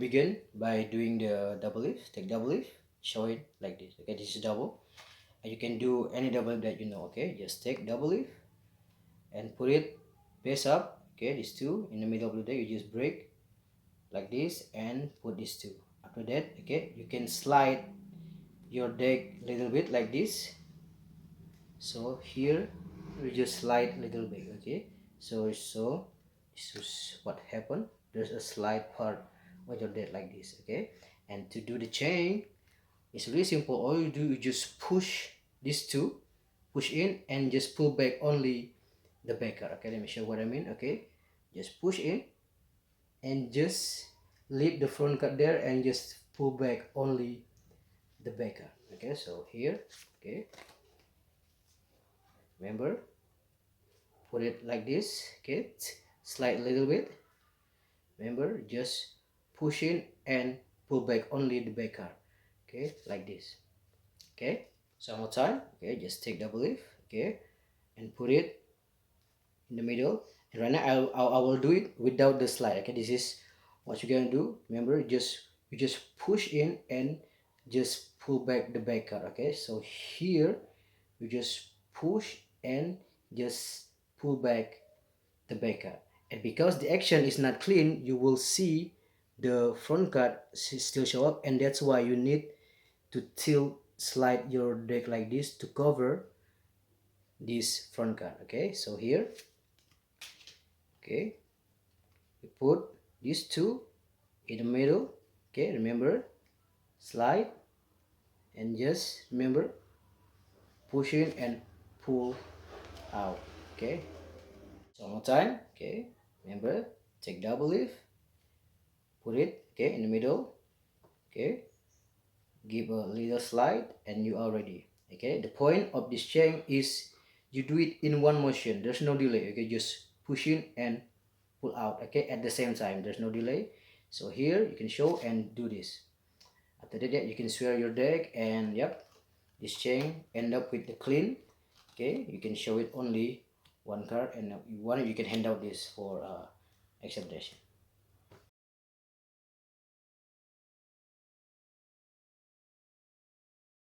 begin by doing the double lift. Take double lift, show it like this. Okay, this is double, and you can do any double lift that you know. Okay, just take double lift and put it face up. Okay, these two in the middle of the deck, you just break like this and put these two. After that, okay, you can slide your deck a little bit like this. So here we just slide a little bit. Okay, so this is what happened. There's a slide part of your deck like this. Okay, and to do the chain, it's really simple. All you do, you just push these two, push in and just pull back only the back card. Okay, let me show what I mean. Okay, just push in and just leave the front card there and just pull back only the back card. Okay, so here, okay, remember, put it like this. Okay, slide a little bit. Remember, just push in and pull back only the back card. Okay, like this. Okay, so one more time. Okay, just take double lift. Okay, and put it in the middle. And right now I will do it without the slide. Okay, this is what you're gonna do. Remember, you just push in and just pull back the back card. Okay, so here you just push and just pull back the back card. And because the action is not clean, you will see the front card still show up, and that's why you need to tilt slide your deck like this to cover this front card. Okay, so here, okay, you put these two in the middle. Okay, remember, slide and just remember, push in and pull out. Okay, so one more time. Okay, remember, take double lift, put it, okay, in the middle. Okay, give a little slide and you are ready. Okay, the point of this chain is you do it in one motion. There's no delay. Okay, just push in and pull out. Okay, at the same time, there's no delay. So here you can show and do this. After that, you can swear your deck, and yep, this chain end up with the clean. Okay, you can show it only one card, and you can hand out this for acceptation.